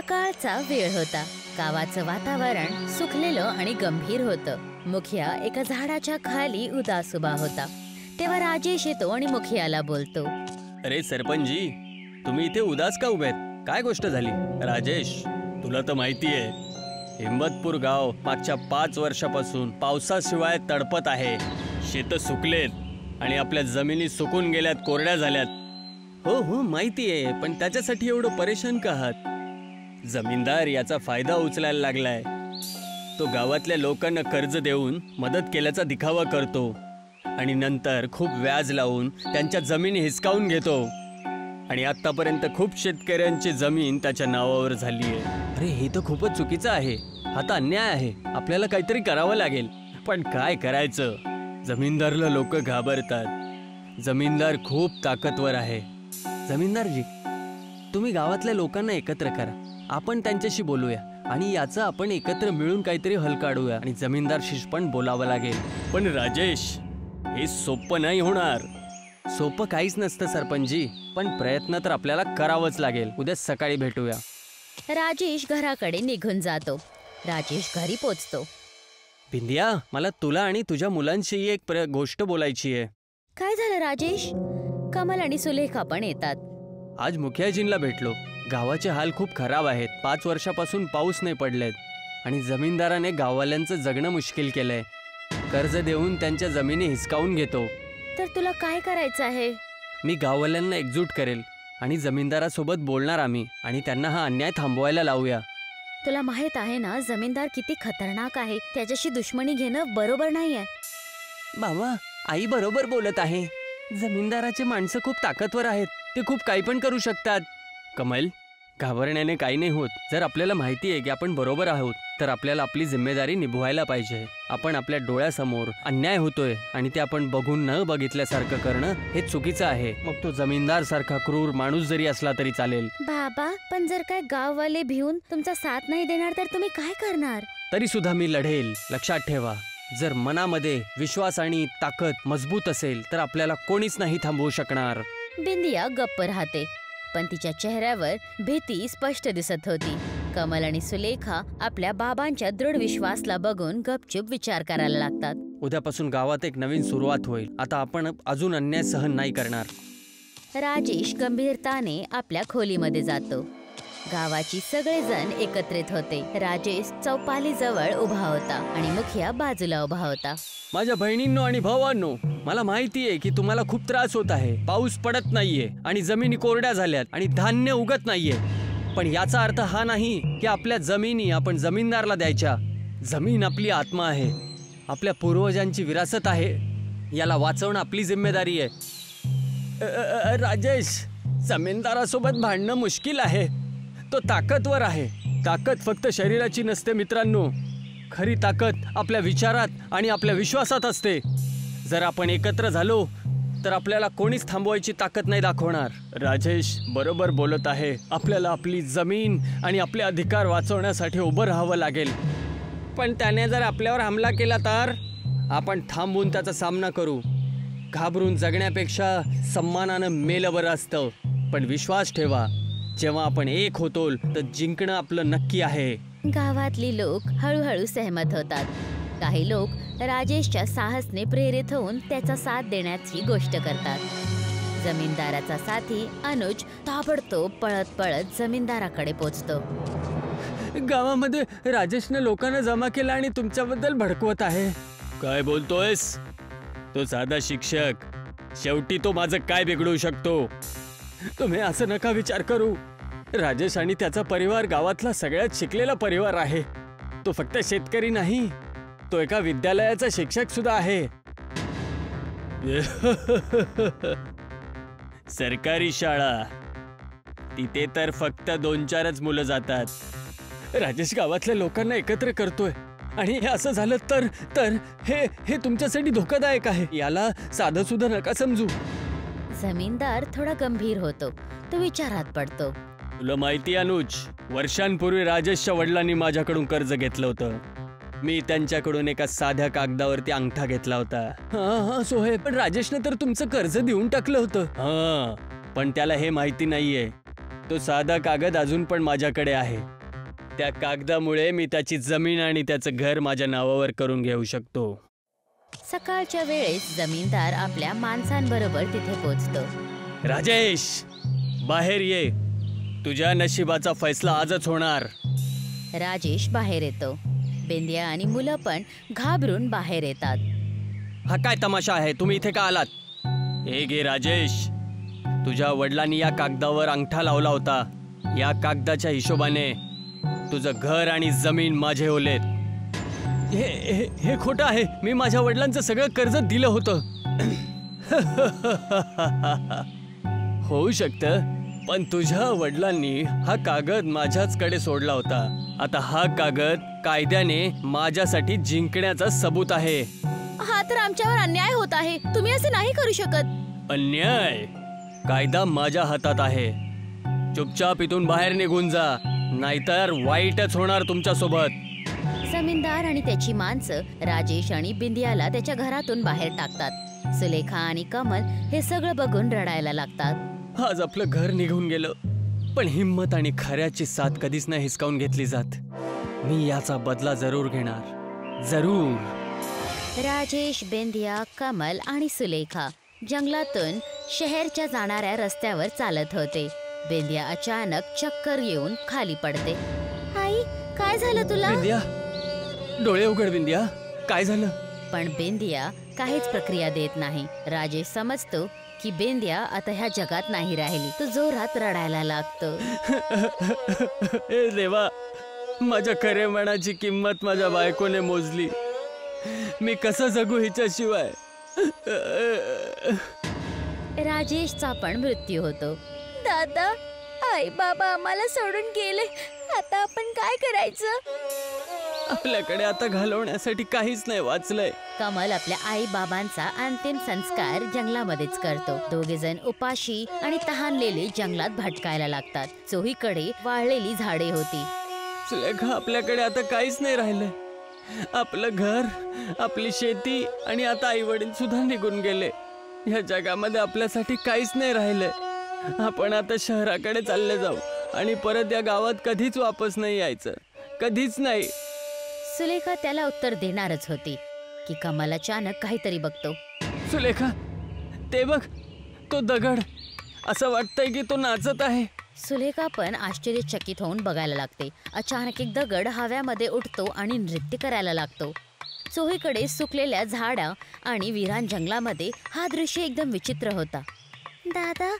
सकाळचा वेळ होता. गावाचं वातावरण सुखलेलं आणि गंभीर होतं. मुखिया एका झाडाच्या खाली उदास उभा होता. तेव्हा राजेश येतो आणि मुखियाला बोलतो, अरे सरपंचजी, तुम्ही इथे उदास का उभे आहेत? काय गोष्ट झाली? राजेश, तुला तर माहिती आहे, हिम्मतपूर गाव मागच्या 5 वर्षापासून पावसाशिवाय तडपत आहे. शेतं सुकलेत आणि आपल्या जमिनी सुकून गेल्यात, कोरड्या झाल्यात. हो हो माहिती आहे, पण त्याच्यासाठी एवढं परेशान का आहात? जमीनदार याचा फायदा उचलायला लागलाय. तो गावातल्या लोकांना कर्ज देऊन मदत केल्याचा दिखावा करतो आणि नंतर खूप व्याज लावून त्यांच्या जमिनी हिसकावून घेतो. आणि आतापर्यंत खूप शेतकऱ्यांची जमीन त्याच्या नावावर झाली आहे. अरे हे तर खूपच चुकीचं आहे. हा तर अन्याय आहे. आपल्याला काहीतरी करावं लागेल. पण काय करायचं? जमीनदारला लोक घाबरतात. जमीनदार खूप ताकदवर आहे. जमीनदारजी, तुम्ही गावातल्या लोकांना एकत्र करा. आपण त्यांच्याशी बोलूया आणि याचं आपण एकत्र मिळून काहीतरी हल काढूया. आणि जमीनदारशी पण बोलावं लागेल. पण राजेश, हे सोपं नाही होणार. सोपं काहीच नसतं सरपंचजी, पण प्रयत्न तर आपल्याला करावंच लागेल. उद्या सकाळी भेटूया. राजेश घराकडे निघून जातो. राजेश घरी पोचतो. बिंदिया, मला तुला आणि तुझ्या मुलांशी एक गोष्ट बोलायची आहे. काय झालं राजेश? कमल आणि सुलेखा पण येतात. आज मुखियाजींना भेटलो. गावाचे हाल खूप खराब आहेत. 5 वर्षापासून पाऊस नाही पडलेत आणि जमीनदाराने गाववाल्यांचं जगणं मुश्किल केलंय. कर्ज देऊन त्यांच्या जमिनी हिसकावून घेतो. तर तुला काय करायचं आहे? मी गाववाल्यांना एकजूट करेल आणि जमीनदारासोबत बोलणार आम्ही आणि त्यांना हा अन्याय थांबवायला लावूया. तुला माहित आहे ना, जमीनदार किती खतरनाक आहे. त्याच्याशी दुश्मनी घेणं बरोबर नाहीये. बाबा, आई बरोबर बोलत आहे. जमीनदाराचे माणसं खूप ताकदवर आहेत. ते खूप काही पण करू शकतात. कमल, घाबरण्याने काही नाही होत. जर आपल्याला माहिती आहे की आपण बरोबर आहोत तर आपल्याला आपली जिम्मेदारी निभवायला पाहिजे. आपण आपल्या डोळ्यासमोर अन्याय होतोय आणि ते आपण बघून न बघितल्यासारखं करणं हे चुकीचं आहे. मग तो जमीनदार सारखा क्रूर माणूस जरी असला तरी चालेल. बाबा, पण जर काय गाववाले भिवून तुमचा साथ नाही देणार तर तुम्ही काय करणार? तरी सुद्धा मी लढेल. लक्षात ठेवा, जर मनामध्ये विश्वास आणि ताकद मजबूत असेल तर आपल्याला कोणीच नाही थांबवू शकणार. बिंदिया गप्प राहते, पण तिच्या चेहऱ्यावर भीती स्पष्ट दिसत होती. कमल आणि सुलेखा आपल्या बाबांच्या दृढ विश्वासला बघून गपचूप विचार करायला लागतात. उद्यापासून गावात एक नवीन सुरुवात होईल. आता आपण अजून अन्याय सहन नाही करणार. राजेश गंभीरताने आपल्या खोलीमध्ये जातो. गावाची सगळेजण एकत्रित होते. राजेश चौपालीजवळ उभा होता आणि मुखिया बाजूला उभा होता. माझ्या बहिणींनो आणि भावांनो, मला माहिती आहे की तुम्हाला खूप त्रास होत आहे. पाऊस पडत नाहीये आणि जमिनी कोरड्या झाल्यात आणि धान्य उगत नाहीये. पण याचा अर्थ हा नाही की आपल्या जमिनी आपण जमीनदारला द्यायच्या. जमीन आपली आत्मा आहे, आपल्या पूर्वजांची विरासत आहे. याला वाचवणं आपली जिम्मेदारी आहे. राजेश, जमीनदारासोबत भांडणं मुश्किल आहे. तो ताकदवर आहे. ताकद फक्त शरीराची नसते मित्रांनो. खरी ताकद आपल्या विचारात आणि आपल्या विश्वासात असते. जर आपण एकत्र झालो तर आपल्याला कोणीच थांबवायची ताकद नाही दाखवणार. राजेश बरोबर बोलत आहे. आपल्याला आपली जमीन आणि आपले अधिकार वाचवण्यासाठी उभं राहावं लागेल. पण त्याने जर आपल्यावर हमला केला तर आपण थांबून त्याचा सामना करू. घाबरून जगण्यापेक्षा सन्मानानं मेलं बरं असतं. पण विश्वास ठेवा, जेव्हा आपण एक होतो तर जिंकणं आपलं नक्की आहे. गावातली लोक हळूहळू सहमत होतात. काही लोक राजेशच्या साहसने प्रेरित होऊन त्याचा साथ देण्याची गोष्ट करतात. जमीनदाराचा साथी अनुज ताबडतोब पळत पळत जमीनदाराकडे पोहोचतो. गावामध्ये राजेशने लोकांना जमा केला आणि तुमच्याबद्दल भडकवत आहे. काय बोलतोयस? तो साधा शिक्षक. शेवटी तो माझं काय बिघडवू शकतो? तुम्ही असं नका विचार करू. राजेश आणि त्याचा परिवार गावातला सगळ्यात शिकलेला परिवार आहे. तो फक्त शेतकरी नाही, तो एका विद्यालयाचा शिक्षक सुद्धा आहे. सरकारी शाळा, तिथे तर फक्त 2-4च मुलं जातात. राजेश गावातल्या लोकांना एकत्र करतोय आणि हे असं झालं तर हे तुमच्यासाठी धोकादायक आहे. याला साधं सुद्धा नका समजू. जमीनदार थोडा गंभीर होतो. तो विचारात पडतो. तुला माहिती अनुज, वर्षांपूर्वी राजेशच्या वडिलांनी माझ्याकडून कर्ज घेतलं होतं. मी त्यांच्याकडून एका साध्या कागदावरती अंगठा घेतला होता. हा सोहेब, पण राजेशने तर तुमचं कर्ज देऊन टाकलं होतं. पण त्याला हे माहिती नाहीये तो साधा कागद अजून पण माझ्याकडे आहे. त्या कागदामुळे मी त्याची जमीन आणि त्याचं घर माझ्या नावावर करून घेऊ शकतो. सकाळच्या वेळेस जमीनदार आपल्या माणसांबरोबर तिथे पोहोचतो. राजेश, बाहेर ये. तुझ्या नशिबाचा फैसला आजच होणार. राजेश बाहेर येतो. बिंदिया आणि मुलं पण घाबरून बाहेर येतात. हा काय तमाशा आहे? तुम्ही इथे का आलात? हे घे राजेश, तुझ्या वडिलांनी या कागदावर अंगठा लावला होता. या कागदाच्या हिशोबाने तुझं घर आणि जमीन माझे होलेत. हे खोटं आहे. मी माझ्या वडिलांचं सगळं कर्ज दिलं होतं. होऊ शकतं, पण तुझ्या वडिलांनी हा कागद माझ्याचकडे सोडला होता. आता हा कागद कायद्याने माझ्यासाठी जिंकण्याचा सबूत आहे. हा तर आमच्यावर अन्याय होत आहे. तुम्ही असे नाही करू शकत. अन्याय? कायदा माझ्या हातात आहे. चुपचाप इथून बाहेर निघून जा, नाहीतर वाईटच होणार तुमच्या सोबत. जमीनदार आणि त्याची माणसं राजेश आणि बिंदियाला त्याच्या घरातून बाहेर टाकतात. सुलेखा आणि कमल हे सगळं बघून रडायला लागतात. आज आपलं घर निघून गेलं, पण हिम्मत आणि खऱ्याची साथ कधीच नाही हिसकावून घेतली जात. मी याचा बदला जरूर घेणार, जरूर. राजेश, बिंदिया, कमल आणि सुलेखा जंगलातून शहरच्या जाणाऱ्या रस्त्यावर चालत होते. बिंदिया अचानक चक्कर येऊन खाली पडते. आई, काय झालं तुला? बिंदिया, डोळे उघड. बिंदिया, काय झालं? पण बिंदिया काहीच प्रक्रिया देत नाही. राजेश समजतो की बिंदिया आता ह्या जगात नाही राहिली. तो जोरात रडायला लागतो. ए देवा, माझ्या खरे मनाची किंमत माझ्या बायकोने मोजली. मी कसं जगू हिच्याशिवाय? राजेशचा पण मृत्यू होतो. दादा, आई बाबा आम्हाला सोडून गेले. आता आपण काय करायचं? आपल्याकडे आता घालवण्यासाठी काहीच नाही वाचलंय. कमल आपल्या आई बाबांचा अंतिम संस्कार जंगलामध्येच करतो. दोघे जण उपाशी आणि तहानलेले जंगलात भटकायला लागतात. चोहीकडे वाळलेली झाडे होती. सुलेखा, आपल्याकडे आता काहीच नाही राहिलंय. आपलं घर, आपली शेती आणि आता आई वडील सुद्धा निघून गेले. या जगामध्ये आपल्यासाठी काहीच नाही राहिलंय. आपण आता शहराकडे चालले जाऊ आणि परत या गावात कधीच वापस नाही यायचं, कधीच नाही. सुलेखा त्याला उत्तर देणारच होती की कमल अचानक काहीतरी बघतो. सुलेखा, ते बघ, तो दगड. असं वाटतंय की तो नाचत आहे. सुलेखा पण आश्चर्यचकित होऊन बघायला लागते. अचानक एक दगड हव्यामध्ये उठतो आणि नृत्य करायला लागतो. चोहीकडे सुकलेल्या झाडा आणि विरान जंगलामध्ये हा दृश्य एकदम विचित्र होता. दादा,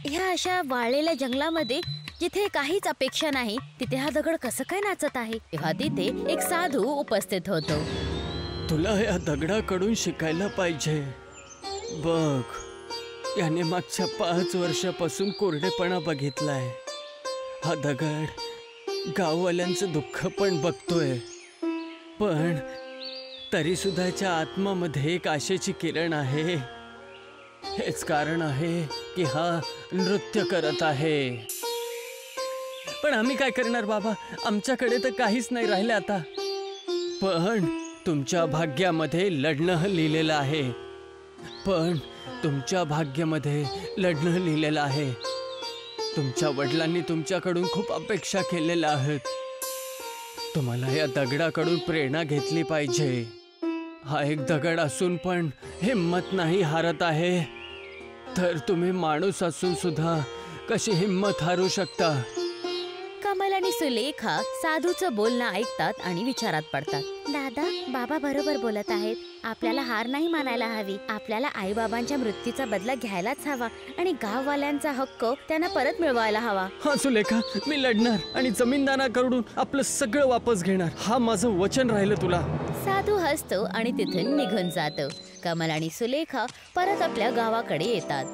ह्या अशा वाळलेल्या जंगलामध्ये जिथे काहीच अपेक्षा नाही, तिथे हा दगड कसं काय नाचत आहे? तेव्हा तिथे एक साधू उपस्थित होतो. तुला या दगडाकडून शिकायला पाहिजे. बघ, याने मागच्या 5 वर्षापासून कोरडेपणा बघितलाय. हा दगड गाववाल्यांचं दुःख पण बघतोय, पण तरी सुद्धा याच्या आत्मामध्ये एक आशेची किरण आहे. हेच कारण आहे की हा नृत्य करत आहे. पण आम्ही काय करणार बाबा? आमच्याकडे तर काहीच नाही राहिलं आता. पण तुमच्या भाग्यामध्ये लढणं लिहिलेलं आहे. तुमच्या वडिलांनी तुमच्याकडून खूप अपेक्षा केलेल्या आहेत. तुम्हाला या दगडाकडून प्रेरणा घेतली पाहिजे. हा एक दगड असून पण हिम्मत नाही हारत आहे, तर तुम्ही माणूस असून सुद्धा कशी हिम्मत हारू शकता? कमल आणि सुलेखा साधूचं बोलणं ऐकतात आणि विचारात पडतात. दादा, बाबा बरोबर बोलत आहेत. आपल्याला हार नाही मानायला हवी. आपल्याला आई बाबांच्या मृत्यूचा बदला घ्यायलाच हवा आणि गाववाल्यांचा हक्क त्यांना परत मिळवायला हवा. हा सुलेखा, मी लढणार आणि जमीनदाराकडून आपलं सगळं वापस घेणार. हा माझं वचन राहिलं तुला. साधू हसतो आणि तिथून निघून जातो. कमल आणि सुलेखा परत आपल्या गावाकडे येतात.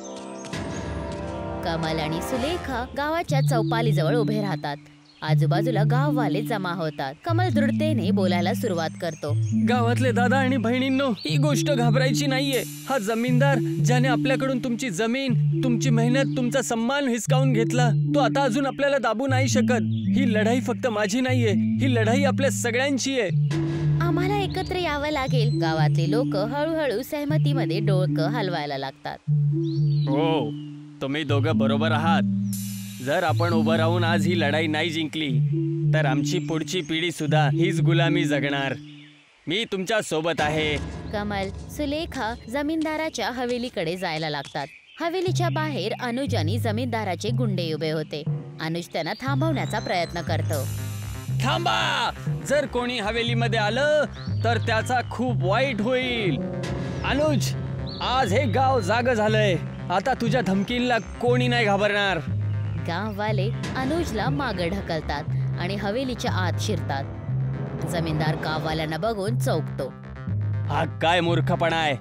कमल आणि सुलेखा गावाच्या चौपालीजवळ उभे राहतात. आजूबाजूला गाववाले जमा होतात. कमल दृढतेने बोलायला सुरुवात करतो. गावातले दादा आणि बहिणींनो, ही गोष्ट घाबरायची नाहीये. हा जमीनदार ज्याने आपल्याकडून तुमची जमीन, तुमची मेहनत, तुमचा सम्मान हिसकावून घेतला, तो आता अजून आपल्याला दाबू नाही शकत. ही लढाई फक्त माझी नाहीये, ही लढाई आपल्या सगळ्यांची आहे. आम्हाला एकत्र यावं लागेल. गावातले लोक हळूहळू सहमतीमध्ये डोकं हलवायला लागतात. हो, तुम्ही दोघं बरोबर आहात. जर आपण उभं राहून आज ही लढाई नाही जिंकली तर आमची पुढची पिढी सुद्धा हीच गुलामी जगणार. मी तुमच्या सोबत आहे. कमल, सुलेखा जमीनदाराच्या हवेलीकडे जायला लागतात. हवेलीच्या बाहेर अनुज आणि जमीनदाराचे गुंडे उभे होते. अनुज त्यांना थांबवण्याचा प्रयत्न करतो. थांबा, जर कोणी हवेलीमध्ये आलं तर त्याचा खूप वाईट होईल. अनुज, आज हे गाव जागं झालंय. आता तुझ्या धमकीला कोणी नाही घाबरणार. गाववाले अनुजला मागे ढकलतात आणि हवेलीच्या आत शिरतात. जमीनदार गाववाल्यांना बघून चौकतो. हा काय मूर्खपणा आहे?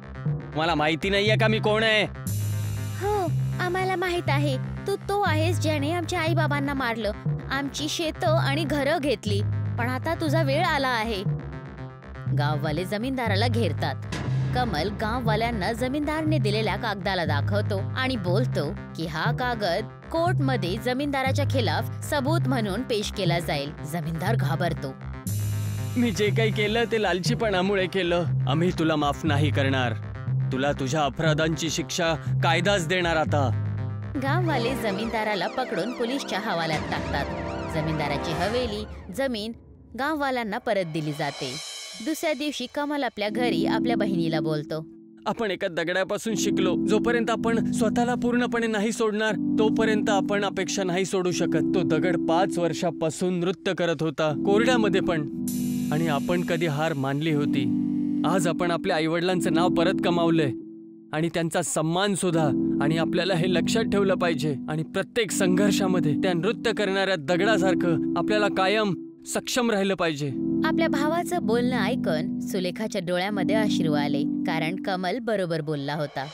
मला माहिती नाहीये का मी कोण आहे? हो, आम्हाला माहित आहे. तू तो आहेस ज्याने आमच्या आई बाबांना मारलं, आमची शेतं आणि घरं घेतली. पण आता तुझा वेळ आला आहे. गाववाले जमीनदाराला घेरतात. कमल गाववाल्यांना जमीनदारने दिलेल्या कागदाला दाखवतो आणि बोलतो की हा कागद कोर्टमध्ये जमीनदाराच्या खिलाफ सबूत म्हणून पेश केला जाईल. जमीनदार घाबरतो. मी जे काही केलं ते लालचीपणामुळे केलं. आम्ही तुला माफ नाही करणार. तुला तुझ्या अपराधांची शिक्षा कायदाच देणार. आता गाववाले जमीनदाराला पकडून पोलिसच्या हवाल्यात टाकतात. जमीनदाराची हवेली जमीन गाववाल्यांना परत दिली जाते. दुसऱ्या दिवशी कमल आपल्या घरी आपल्या बहिणीला बोलतो. आपण एका दगडापासून शिकलो. जोपर्यंत आपण स्वतःला पूर्णपणे नाही सोडणार तोपर्यंत आपण अपेक्षा नाही सोडू शकत. तो दगड 5 वर्षापासून नृत्य करत होता, कोरड्यामध्ये पण. आणि आपण कधी हार मानली होती. आज आपण आपल्या आईवडिलांचं नाव परत कमावलंय आणि त्यांचा सन्मान सुद्धा. आणि आपल्याला हे लक्षात ठेवलं पाहिजे. आणि प्रत्येक संघर्षामध्ये त्या नृत्य करणाऱ्या दगडासारखं आपल्याला कायम सक्षम राहिलं पाहिजे. आपल्या भावाचं बोलणं ऐकून सुलेखाच्या डोळ्यामध्ये अश्रू आले, कारण कमल बरोबर बोलला होता.